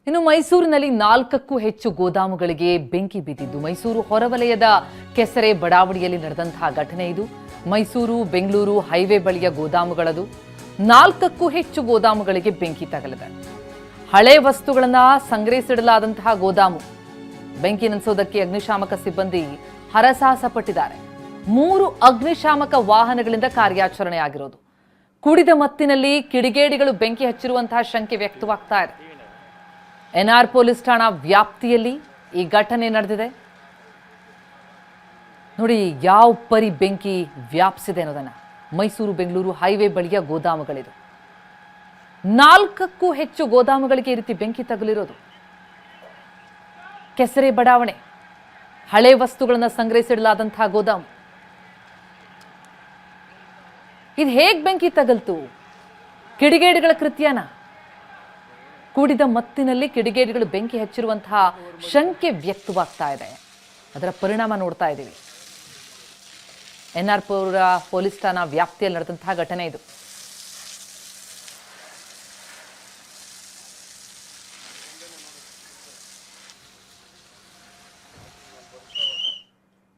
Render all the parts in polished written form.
ಇನ್ನು ಮೈಸೂರಿನಲ್ಲಿ 4ಕ್ಕೂ ಹೆಚ್ಚು ಗೋದಾಮುಗಳಿಗೆ ಬೆಂಕಿ ಬಿದ್ದಿದ್ದು ಮೈಸೂರು ಹೊರವಲಯದ ಕೆಸರೆ ಬಡಾವಣೆಯಲ್ಲಿ ನಡೆದಂತಹ ಘಟನೆ ಇದು. ಮೈಸೂರು ಬೆಂಗಳೂರು ಹೈವೇ ಬಳಿಯ ಗೋದಾಮುಗಳದು. 4ಕ್ಕೂ ಹೆಚ್ಚು ಗೋದಾಮುಗಳಿಗೆ ಬೆಂಕಿ ತಗಲಿದೆ. ಹಳೆ ವಸ್ತುಗಳನ್ನು ಸಂಗ್ರಹಿಸಿಡಲಾದಂತಹ ಗೋದಾಮು. ಬೆಂಕಿ ನಂದಿಸೋದಕ್ಕೆ ಅಗ್ನಿಶಾಮಕ ಸಿಬ್ಬಂದಿ ಹರಸಾಹಸ ಪಟ್ಟಿದ್ದಾರೆ. 3 ಅಗ್ನಿಶಾಮಕ ವಾಹನಗಳಿಂದ ಕಾರ್ಯಾಚರಣೆ ಆಗಿರೋದು. ಕುಡಿದ ಮತ್ತಿನಲ್ಲಿ ಕಿಡಿಗೇಡಿಗಳು ಬೆಂಕಿ ಹಚ್ಚಿರುವಂತಹ ಶಂಕೆ ವ್ಯಕ್ತವಾಗ್ತಾ ಇದೆ. ಎನ್ಆರ್ ಪೊಲೀಸ್ ಠಾಣಾ ವ್ಯಾಪ್ತಿಯಲ್ಲಿ ಈ ಘಟನೆ ನಡೆದಿದೆ. ನೋಡಿ ಯಾವ ಪರಿ ಬೆಂಕಿ ವ್ಯಾಪಿಸಿದೆ ಅನ್ನೋದನ್ನ. ಮೈಸೂರು ಬೆಂಗಳೂರು ಹೈವೇ ಬಳಿಯ ಗೋದಾಮುಗಳಿದು. 4ಕ್ಕೂ ಹೆಚ್ಚು ಗೋದಾಮುಗಳಿಗೆ ಈ ರೀತಿ ಬೆಂಕಿ ತಗುಲಿರೋದು. ಕೆಸರೆ ಬಡಾವಣೆ, ಹಳೆ ವಸ್ತುಗಳನ್ನು ಸಂಗ್ರಹಿಸಿಡಲಾದಂತಹ ಗೋದಾಮು. ಇದು ಹೇಗೆ ಬೆಂಕಿ ತಗಲ್ತು? ಕಿಡಿಗೇಡಿಗಳ ಕೃತ್ಯನ? ಕೂಡಿದ ಮತ್ತಿನಲ್ಲಿ ಕಿಡಿಗೇಡಿಗಳು ಬೆಂಕಿ ಹಚ್ಚಿರುವಂತಹ ಶಂಕೆ ವ್ಯಕ್ತವಾಗ್ತಾ ಇದೆ. ಅದರ ಪರಿಣಾಮ ನೋಡ್ತಾ ಇದ್ದೀವಿ. ಎನ್ಆರ್ ಪುರ ಪೊಲೀಸ್ ಠಾಣಾ ವ್ಯಾಪ್ತಿಯಲ್ಲಿ ನಡೆದಂತಹ ಘಟನೆ ಇದು.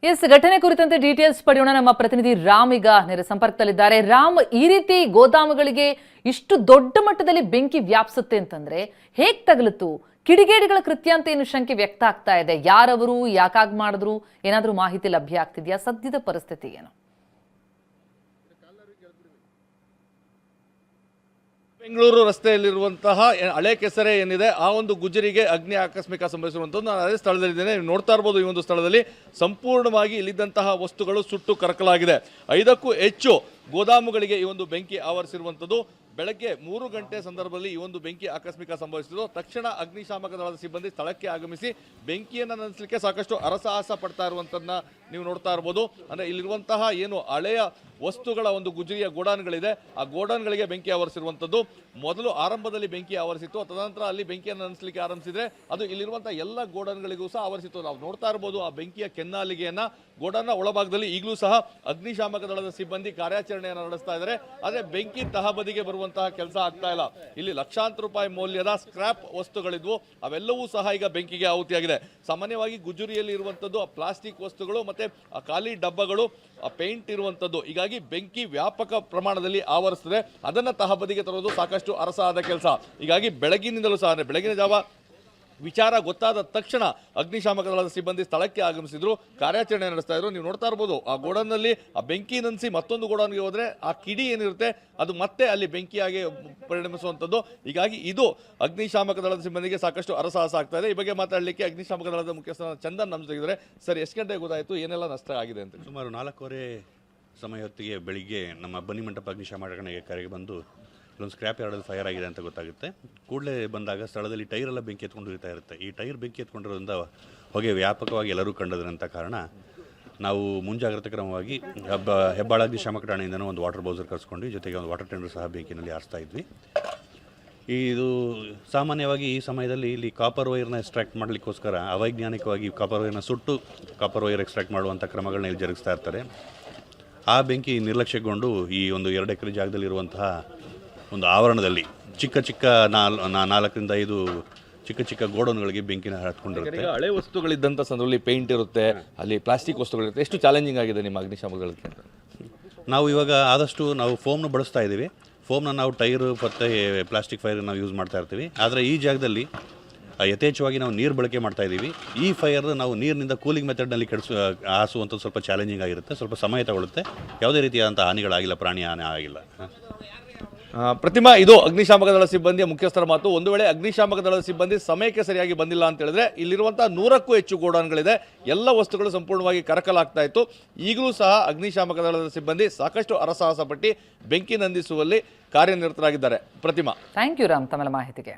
ಎಸ್, ಘಟನೆ ಕುರಿತಂತೆ ಡೀಟೇಲ್ಸ್ ಪಡೆಯೋಣ. ನಮ್ಮ ಪ್ರತಿನಿಧಿ ರಾಮ್ ಈಗ ನೇರ ಸಂಪರ್ಕದಲ್ಲಿದ್ದಾರೆ. ರಾಮ್, ಈ ರೀತಿ ಗೋದಾಮುಗಳಿಗೆ ಇಷ್ಟು ದೊಡ್ಡ ಮಟ್ಟದಲ್ಲಿ ಬೆಂಕಿ ವ್ಯಾಪಿಸುತ್ತೆ ಅಂತಂದ್ರೆ ಹೇಗ್ ತಗಲಿತು? ಕಿಡಿಗೇಡಿಗಳ ಕೃತ್ಯ ಅಂತ ಏನು ಶಂಕೆ ವ್ಯಕ್ತ ಆಗ್ತಾ ಇದೆ. ಯಾರವರು, ಯಾಕಾಗ್ ಮಾಡಿದ್ರು, ಏನಾದ್ರೂ ಮಾಹಿತಿ ಲಭ್ಯ ಆಗ್ತಿದ್ಯಾ? ಸದ್ಯದ ಪರಿಸ್ಥಿತಿ ಏನು? ಬೆಂಗಳೂರು ರಸ್ತೆಯಲ್ಲಿರುವಂತಹ ಹಳೆ ಕೆಸರೆ ಏನಿದೆ, ಆ ಒಂದು ಗುಜರಿಗೆ ಅಗ್ನಿ ಆಕಸ್ಮಿಕ ಸಂಭವಿಸಿರುವಂಥದ್ದು. ನಾನು ಅದೇ ಸ್ಥಳದಲ್ಲಿದ್ದೇನೆ. ನೀವು ನೋಡ್ತಾ ಇರ್ಬೋದು, ಈ ಒಂದು ಸ್ಥಳದಲ್ಲಿ ಸಂಪೂರ್ಣವಾಗಿ ಇಲ್ಲಿದ್ದಂತಹ ವಸ್ತುಗಳು ಸುಟ್ಟು ಕರಕಲಾಗಿದೆ. 5ಕ್ಕೂ ಹೆಚ್ಚು ಗೋದಾಮುಗಳಿಗೆ ಈ ಒಂದು ಬೆಂಕಿ ಆವರಿಸಿರುವಂಥದ್ದು. ಬೆಳಗ್ಗೆ 3 ಗಂಟೆ ಸಂದರ್ಭದಲ್ಲಿ ಈ ಒಂದು ಬೆಂಕಿ ಆಕಸ್ಮಿಕ ಸಂಭವಿಸಿದ್ದು. ತಕ್ಷಣ ಅಗ್ನಿಶಾಮಕ ದಳದ ಸಿಬ್ಬಂದಿ ಸ್ಥಳಕ್ಕೆ ಆಗಮಿಸಿ ಬೆಂಕಿಯನ್ನು ನಂದಿಸಲಿಕ್ಕೆ ಸಾಕಷ್ಟು ಹರಸಾಹಸ ಪಡ್ತಾ ಇರುವಂಥದ್ದನ್ನ ನೀವು ನೋಡ್ತಾ ಇರ್ಬೋದು. ಅಂದರೆ ಇಲ್ಲಿರುವಂತಹ ಏನು ಹಳೆಯ ವಸ್ತುಗಳ ಒಂದು ಗುಜರಿಯ ಗೋಡಾನ್ಗಳಿದೆ, ಆ ಗೋಡಾನ್ಗಳಿಗೆ ಬೆಂಕಿ ಆವರಿಸಿರುವಂಥದ್ದು. ಮೊದಲು ಆರಂಭದಲ್ಲಿ ಬೆಂಕಿ ಆವರಿಸಿತ್ತು, ತದನಂತರ ಅಲ್ಲಿ ಬೆಂಕಿಯನ್ನು ನಂದಿಸಲಿಕ್ಕೆ ಆರಂಭಿಸಿದ್ರೆ ಅದು ಇಲ್ಲಿರುವಂತಹ ಎಲ್ಲ ಗೋಡಾನ್ಗಳಿಗೂ ಸಹ ಆವರಿಸಿತ್ತು. ನಾವು ನೋಡ್ತಾ ಇರ್ಬೋದು ಆ ಬೆಂಕಿಯ ಕೆನ್ನಾಲಿಗೆಯನ್ನ. ಗೋಡಾನ್ನ ಒಳಭಾಗದಲ್ಲಿ ಈಗಲೂ ಸಹ ಅಗ್ನಿಶಾಮಕ ದಳದ ಸಿಬ್ಬಂದಿ ಕಾರ್ಯಾಚರಣೆಯನ್ನು ನಡೆಸ್ತಾ ಇದ್ದಾರೆ. ಆದರೆ ಬೆಂಕಿ ತಹಬದಿಗೆ ಬರುವಂತಹ ಕೆಲಸ ಆಗ್ತಾ ಇಲ್ಲ. ಇಲ್ಲಿ ಲಕ್ಷಾಂತರ ರೂಪಾಯಿ ಮೌಲ್ಯದ ಸ್ಕ್ರಾಪ್ ವಸ್ತುಗಳಿದ್ವು, ಅವೆಲ್ಲವೂ ಸಹ ಈಗ ಬೆಂಕಿಗೆ ಆಹುತಿಯಾಗಿದೆ. ಸಾಮಾನ್ಯವಾಗಿ ಗುಜರಿಯಲ್ಲಿ ಇರುವಂತದ್ದು ಆ ಪ್ಲಾಸ್ಟಿಕ್ ವಸ್ತುಗಳು, ಮತ್ತೆ ಆ ಖಾಲಿ ಡಬ್ಬಗಳು, ಆ ಪೇಂಟ್ ಇರುವಂತದ್ದು. ಹೀಗಾಗಿ ಬೆಂಕಿ ವ್ಯಾಪಕ ಪ್ರಮಾಣದಲ್ಲಿ ಆವರಿಸ್ತದೆ. ಅದನ್ನ ತಹಬದಿಗೆ ತರೋದು ಸಾಕಷ್ಟು ಅರಸಾದ ಕೆಲಸ. ಹೀಗಾಗಿ ಬೆಳಗಿನಿಂದಲೂ ಸಹ, ಬೆಳಗಿನ ಜಾವ ವಿಚಾರ ಗೊತ್ತಾದ ತಕ್ಷಣ ಅಗ್ನಿಶಾಮಕ ದಳದ ಸಿಬ್ಬಂದಿ ಸ್ಥಳಕ್ಕೆ ಆಗಮಿಸಿದ್ರು, ಕಾರ್ಯಾಚರಣೆ ನಡೆಸ್ತಾ ಇದ್ರು. ನೀವು ನೋಡ್ತಾ ಇರ್ಬೋದು ಆ ಗೋಡನ್ನಲ್ಲಿ ಆ ಬೆಂಕಿ ನಂದಿಸಿ ಮತ್ತೊಂದು ಗೋಡನ್ಗೆ ಹೋದ್ರೆ ಆ ಕಿಡಿ ಏನಿರುತ್ತೆ ಅದು ಮತ್ತೆ ಅಲ್ಲಿ ಬೆಂಕಿಯಾಗಿ ಪರಿಣಮಿಸುವಂಥದ್ದು. ಹೀಗಾಗಿ ಇದು ಅಗ್ನಿಶಾಮಕ ದಳದ ಸಿಬ್ಬಂದಿಗೆ ಸಾಕಷ್ಟು ಅರಸಾಹಸ ಆಗ್ತಾ ಇದೆ. ಈ ಬಗ್ಗೆ ಮಾತಾಡಲಿಕ್ಕೆ ಅಗ್ನಿಶಾಮಕ ದಳದ ಮುಖ್ಯಸ್ಥ ಚಂದನ್ ನಮ್ಮ ಜೊತೆಗಿದ್ದಾರೆ. ಸರ್, ಎಷ್ಟು ಗಂಟೆಗೆ ಗೊತ್ತಾಯಿತು, ಏನೆಲ್ಲ ನಷ್ಟ ಆಗಿದೆ ಅಂತ? ಸುಮಾರು 4:15 ಸಮಯ ಹೊತ್ತಿಗೆ ಬೆಳಿಗ್ಗೆ ನಮ್ಮ ಬನ್ನಿಮಂಟಪ ಅಗ್ನಿಶಾಮಕ ಕರೆಗೆ ಬಂದು ಇಲ್ಲೊಂದು ಸ್ಕ್ರ್ಯಾಪ್ ಯಾರ್ಡಲ್ಲಿ ಫೈರ್ ಆಗಿದೆ ಅಂತ ಗೊತ್ತಾಗುತ್ತೆ. ಕೂಡಲೇ ಬಂದಾಗ ಸ್ಥಳದಲ್ಲಿ ಟೈರೆಲ್ಲ ಬೆಂಕಿ ಎತ್ಕೊಂಡಿರ್ತಾ ಇರುತ್ತೆ. ಈ ಟೈರ್ ಬೆಂಕಿ ಎತ್ಕೊಂಡಿರೋದ್ರಿಂದ ಹೊಗೆ ವ್ಯಾಪಕವಾಗಿ ಎಲ್ಲರೂ ಕಂಡದ್ರಂಥ ಕಾರಣ ನಾವು ಮುಂಜಾಗ್ರತಾ ಕ್ರಮವಾಗಿ ಹೆಬ್ಬಾಳ ಅಗ್ನಿಶಾಮಕ ಠಾಣೆಯಿಂದನೂ ಒಂದು ವಾಟರ್ ಬೌಸರ್ ಕರೆಸ್ಕೊಂಡು, ಜೊತೆಗೆ ಒಂದು ವಾಟರ್ ಟೆಂಡರ್ ಸಹ ಬೆಂಕಿನಲ್ಲಿ ಹಾರಿಸ್ತಾ ಇದ್ವಿ. ಇದು ಸಾಮಾನ್ಯವಾಗಿ ಈ ಸಮಯದಲ್ಲಿ ಇಲ್ಲಿ ಕಾಪರ್ ವೈರ್ನ ಎಕ್ಸ್ಟ್ರಾಕ್ಟ್ ಮಾಡಲಿಕ್ಕೋಸ್ಕರ ಅವೈಜ್ಞಾನಿಕವಾಗಿ ಕಾಪರ್ ವೈರ್ನ ಸುಟ್ಟು ಕಾಪರ್ ವೈರ್ ಎಕ್ಸ್ಟ್ರಾಕ್ಟ್ ಮಾಡುವಂಥ ಕ್ರಮಗಳನ್ನ ಇಲ್ಲಿ ಜರುಗಿಸ್ತಾ ಇರ್ತಾರೆ. ಆ ಬೆಂಕಿ ನಿರ್ಲಕ್ಷ್ಯಗೊಂಡು ಈ ಒಂದು 2 ಎಕರೆ ಜಾಗದಲ್ಲಿರುವಂತಹ ಒಂದು ಆವರಣದಲ್ಲಿ ಚಿಕ್ಕ ಚಿಕ್ಕ 4ರಿಂದ 5 ಚಿಕ್ಕ ಚಿಕ್ಕ ಗೋಡೌನ್ಗಳಿಗೆ ಬೆಂಕಿನ ಹತ್ಕೊಂಡಿರುತ್ತೆ. ಹಳೆ ವಸ್ತುಗಳಿದ್ದಂಥ ಸಂದರ್ಭದಲ್ಲಿ ಪೇಂಟ್ ಇರುತ್ತೆ, ಅಲ್ಲಿ ಪ್ಲಾಸ್ಟಿಕ್ ವಸ್ತುಗಳಿರುತ್ತೆ. ಎಷ್ಟು ಚಾಲೆಂಜಿಂಗ್ ಆಗಿದೆ ನಿಮ್ಮ ಅಗ್ನಿಶಾಮಕಗಳಿಗೆ? ನಾವು ಇವಾಗ ಆದಷ್ಟು ನಾವು ಫೋಮ್ನ ಬಳಸ್ತಾ ಇದ್ದೀವಿ. ಫೋಮ್ನ ನಾವು ಟೈರು ಮತ್ತು ಪ್ಲಾಸ್ಟಿಕ್ ಫೈರ್ ನಾವು ಯೂಸ್ ಮಾಡ್ತಾ ಇರ್ತೀವಿ. ಆದರೆ ಈ ಜಾಗದಲ್ಲಿ ಯಥೇಚ್ಛವಾಗಿ ನಾವು ನೀರು ಬಳಕೆ ಮಾಡ್ತಾ ಇದ್ದೀವಿ. ಈ ಫೈರ್ ನಾವು ನೀರಿನಿಂದ ಕೂಲಿಂಗ್ ಮೆಥಡ್ನಲ್ಲಿ ಹಾಸುವಂಥದ್ದು ಸ್ವಲ್ಪ ಚಾಲೆಂಜಿಂಗ್ ಆಗಿರುತ್ತೆ, ಸ್ವಲ್ಪ ಸಮಯ ತಗೊಳುತ್ತೆ. ಯಾವುದೇ ರೀತಿಯಾದಂಥ ಹಾನಿಗಳಾಗಿಲ್ಲ, ಪ್ರಾಣಿ ಹಾನಿ ಆಗಿಲ್ಲ. ಪ್ರತಿಮಾ, ಇದು ಅಗ್ನಿಶಾಮಕ ದಳದ ಸಿಬ್ಬಂದಿಯ ಮುಖ್ಯಸ್ಥರ ಮಾತು. ಒಂದು ವೇಳೆ ಅಗ್ನಿಶಾಮಕ ದಳದ ಸಿಬ್ಬಂದಿ ಸಮಯಕ್ಕೆ ಸರಿಯಾಗಿ ಬಂದಿಲ್ಲ ಅಂತ ಹೇಳಿದ್ರೆ ಇಲ್ಲಿರುವಂತಹ 100ಕ್ಕೂ ಹೆಚ್ಚು ಗೋಡಾನ್ಗಳಿದೆ, ಎಲ್ಲ ವಸ್ತುಗಳು ಸಂಪೂರ್ಣವಾಗಿ ಕರಕಲಾಗ್ತಾ ಇತ್ತು. ಈಗಲೂ ಸಹ ಅಗ್ನಿಶಾಮಕ ದಳದ ಸಿಬ್ಬಂದಿ ಸಾಕಷ್ಟು ಹರಸಾಹಸ ಪಟ್ಟು ಬೆಂಕಿ ನಂದಿಸುವಲ್ಲಿ ಕಾರ್ಯನಿರತರಾಗಿದ್ದಾರೆ. ಪ್ರತಿಮಾ, ಥ್ಯಾಂಕ್ ಯು ರಾಮ್ ತಮ್ಮ ಮಾಹಿತಿಗೆ.